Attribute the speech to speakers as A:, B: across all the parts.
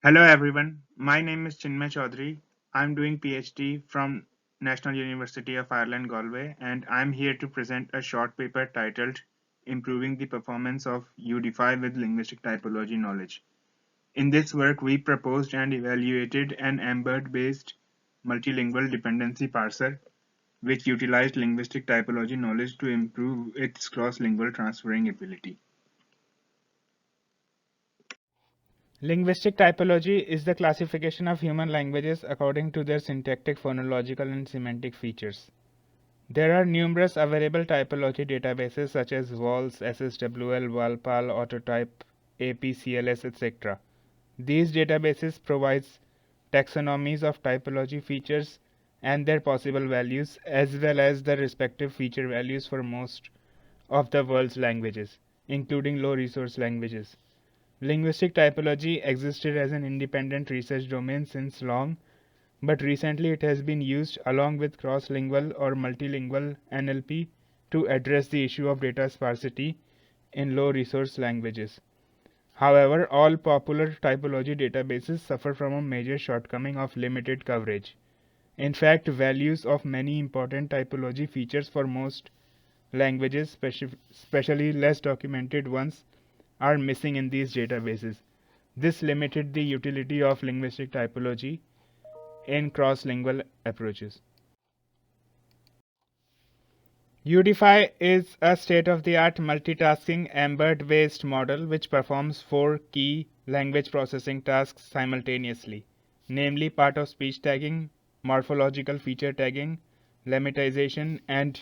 A: Hello everyone, my name is Chinmay Choudhary. I'm doing PhD from National University of Ireland, Galway, and I'm here to present a short paper titled Improving the Performance of UDify with Linguistic Typology Knowledge. In this work, we proposed and evaluated an Embed-based multilingual dependency parser which utilized linguistic typology knowledge to improve its cross-lingual transferring ability.
B: Linguistic typology is the classification of human languages according to their syntactic, phonological, and semantic features. There are numerous available typology databases such as WALS, SSWL, WALPAL, Autotype, APCLS, etc. These databases provide taxonomies of typology features and their possible values, as well as the respective feature values for most of the world's languages, including low resource languages. Linguistic typology existed as an independent research domain since long, but recently it has been used along with cross-lingual or multilingual NLP to address the issue of data sparsity in low-resource languages. However, all popular typology databases suffer from a major shortcoming of limited coverage. In fact, values of many important typology features for most languages, especially less documented ones, are missing in these databases. This limited the utility of linguistic typology in cross-lingual approaches. UDify is a state-of-the-art multitasking Embed-based model which performs 4 key language processing tasks simultaneously, namely part-of-speech tagging, morphological feature tagging, lemmatization, and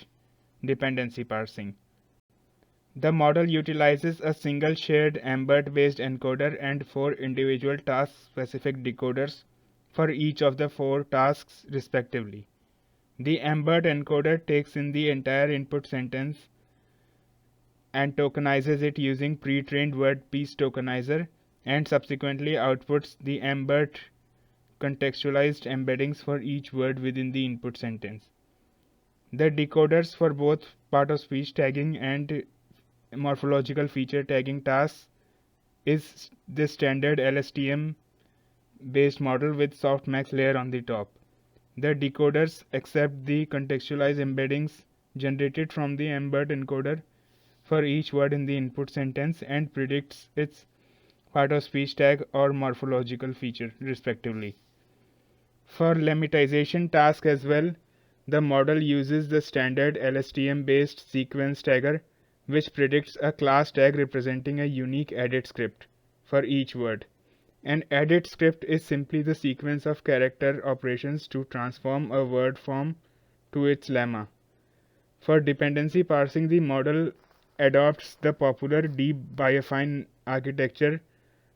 B: dependency parsing. The model utilizes a single shared Embed-based encoder and 4 individual task-specific decoders for each of the 4 tasks respectively. The Embed encoder takes in the entire input sentence and tokenizes it using pre-trained word piece tokenizer and subsequently outputs the Embed contextualized embeddings for each word within the input sentence. The decoders for both part-of-speech tagging and morphological feature tagging tasks is the standard LSTM based model with softmax layer on the top. The decoders accept the contextualized embeddings generated from the Embed encoder for each word in the input sentence and predicts its part-of-speech tag or morphological feature respectively. For lemmatization task as well, the model uses the standard LSTM based sequence tagger which predicts a class tag representing a unique edit script for each word. An edit script is simply the sequence of character operations to transform a word form to its lemma. For dependency parsing, the model adopts the popular deep biaffine architecture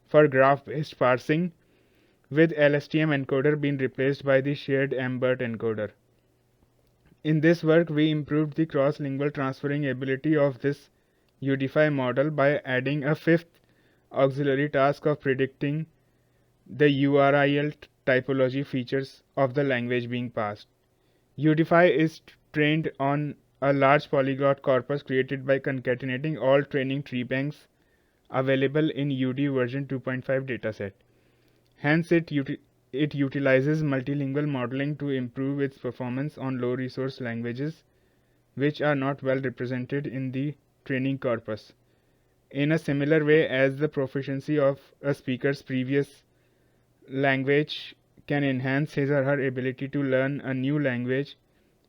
B: for graph-based parsing, with LSTM encoder being replaced by the shared Embed encoder. In this work, we improved the cross-lingual transferring ability of this UDify model by adding a fifth auxiliary task of predicting the URIEL typology features of the language being parsed. UDify is trained on a large polyglot corpus created by concatenating all training tree banks available in UD version 2.5 dataset. Hence, it utilizes multilingual modeling to improve its performance on low-resource languages which are not well represented in the training corpus. In a similar way as the proficiency of a speaker's previous language can enhance his or her ability to learn a new language,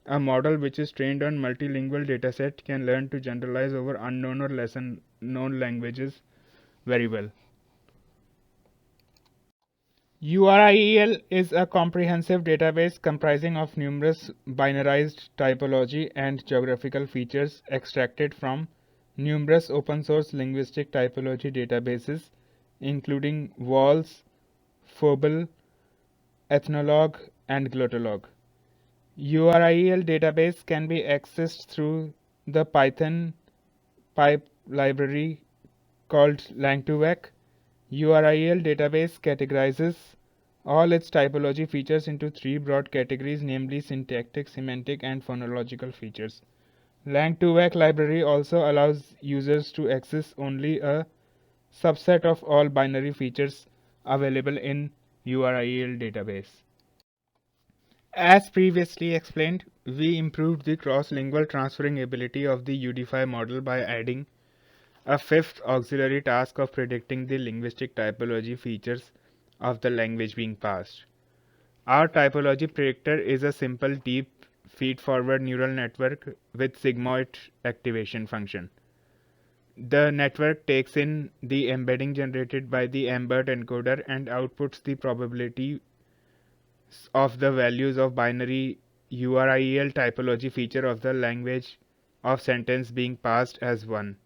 B: a model which is trained on multilingual dataset can learn to generalize over unknown or less known languages very well. URIEL is a comprehensive database comprising of numerous binarized typology and geographical features extracted from numerous open source linguistic typology databases including WALS, Phobal, Ethnologue, and Glottolog. URIEL database can be accessed through the Python pipe library called lang2vec. URIEL database categorizes all its typology features into 3 broad categories, namely syntactic, semantic, and phonological features. lang2vec library also allows users to access only a subset of all binary features available in URIEL database. As previously explained, we improved the cross-lingual transferring ability of the UDify model by adding a fifth auxiliary task of predicting the linguistic typology features of the language being passed. Our typology predictor is a simple deep feed-forward neural network with sigmoid activation function. The network takes in the embedding generated by the mbert encoder and outputs the probability of the values of binary URIEL typology feature of the language of sentence being passed as 1.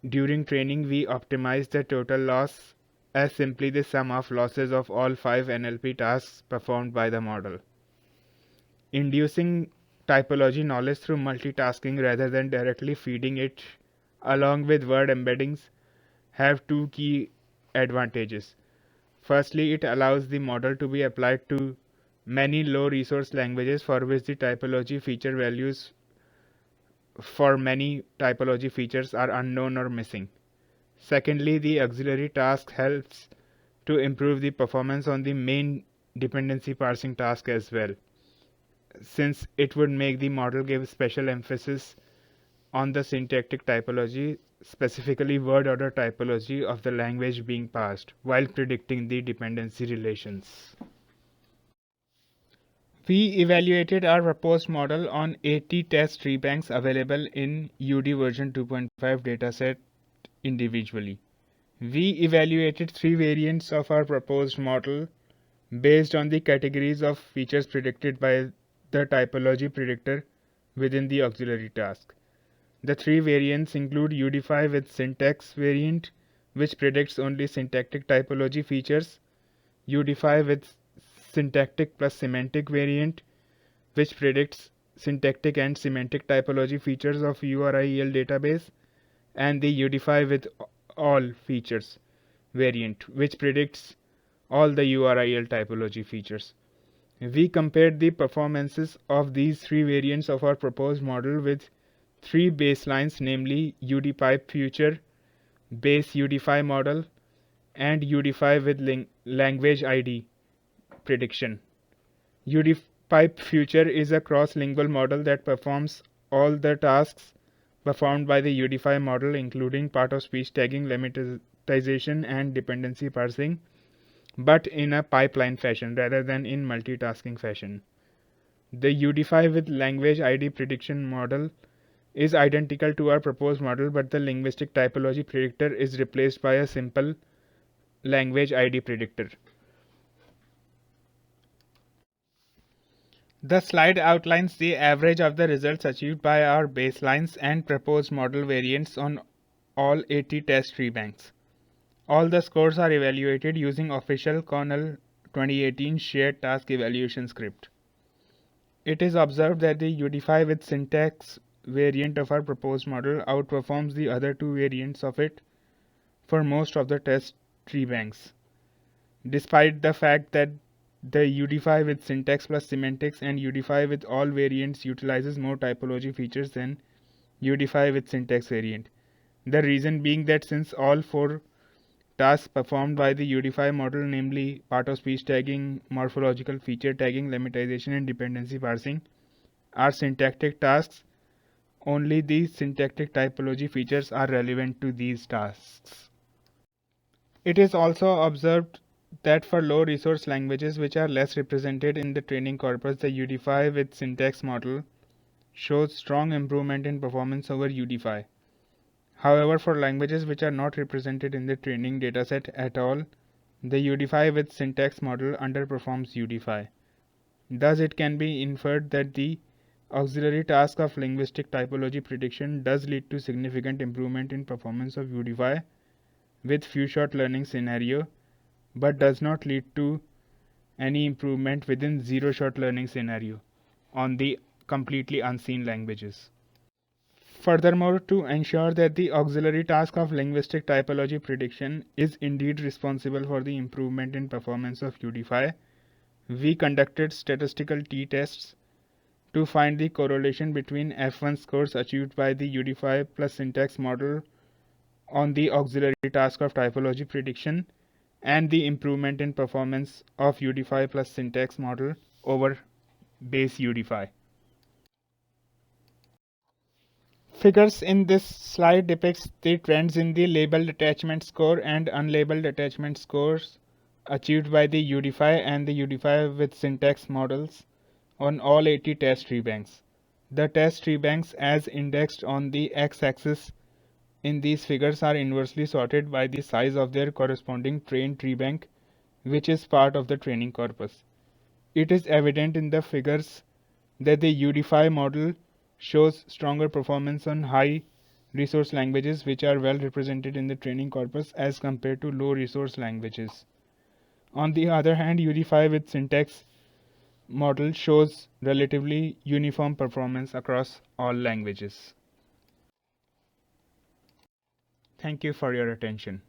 B: During training, we optimized the total loss as simply the sum of losses of all 5 NLP tasks performed by the model. Inducing typology knowledge through multitasking rather than directly feeding it along with word embeddings have two key advantages. Firstly, it allows the model to be applied to many low resource languages for which the typology feature values for many typology features are unknown or missing. Secondly, the auxiliary task helps to improve the performance on the main dependency parsing task as well, since it would make the model give special emphasis on the syntactic typology, specifically word order typology of the language being parsed, while predicting the dependency relations. We evaluated our proposed model on 80 test tree banks available in UD version 2.5 dataset individually. We evaluated 3 variants of our proposed model based on the categories of features predicted by the typology predictor within the auxiliary task. The 3 variants include UDify with syntax variant, which predicts only syntactic typology features, UDify with syntactic plus semantic variant, which predicts syntactic and semantic typology features of URIEL database, and the UDify with all features variant, which predicts all the URIEL typology features. We compared the performances of these 3 variants of our proposed model with 3 baselines, namely UDpipe future, base UDify model, and UDify with language ID prediction. UDpipe future is a cross-lingual model that performs all the tasks performed by the UDify model, including part-of-speech tagging, lemmatization, and dependency parsing, but in a pipeline fashion rather than in multitasking fashion. The UDify with language ID prediction model is identical to our proposed model, but the linguistic typology predictor is replaced by a simple language ID predictor. The slide outlines the average of the results achieved by our baselines and proposed model variants on all 80 test tree banks. All the scores are evaluated using official kernel 2018 shared task evaluation script. It is observed that the UDify with syntax variant of our proposed model outperforms the other 2 variants of it for most of the test tree banks, despite the fact that the UDify with syntax plus semantics and UDify with all variants utilizes more typology features than UDify with syntax variant. The reason being that since all 4 tasks performed by the UDify model, namely part-of-speech tagging, morphological feature tagging, lemmatization, and dependency parsing, are syntactic tasks, only these syntactic typology features are relevant to these tasks. It is also observed that for low resource languages which are less represented in the training corpus, the UDify with syntax model shows strong improvement in performance over UDify. However, for languages which are not represented in the training dataset at all, the UDify with syntax model underperforms UDify. Thus, it can be inferred that the auxiliary task of linguistic typology prediction does lead to significant improvement in performance of UDify with few shot learning scenario, but does not lead to any improvement within zero shot learning scenario on the completely unseen languages. Furthermore, to ensure that the auxiliary task of linguistic typology prediction is indeed responsible for the improvement in performance of UDify, we conducted statistical t-tests to find the correlation between F1 scores achieved by the UDify plus syntax model on the auxiliary task of typology prediction and the improvement in performance of UDify plus syntax model over base UDify. Figures in this slide depicts the trends in the labeled attachment score and unlabeled attachment scores achieved by the UDify and the UDify with syntax models on all 80 test tree banks. The test tree banks as indexed on the x-axis in these figures are inversely sorted by the size of their corresponding trained tree bank, which is part of the training corpus. It is evident in the figures that the UDify model shows stronger performance on high resource languages which are well represented in the training corpus as compared to low resource languages. On the other hand, UDify with syntax model shows relatively uniform performance across all languages. Thank you for your attention.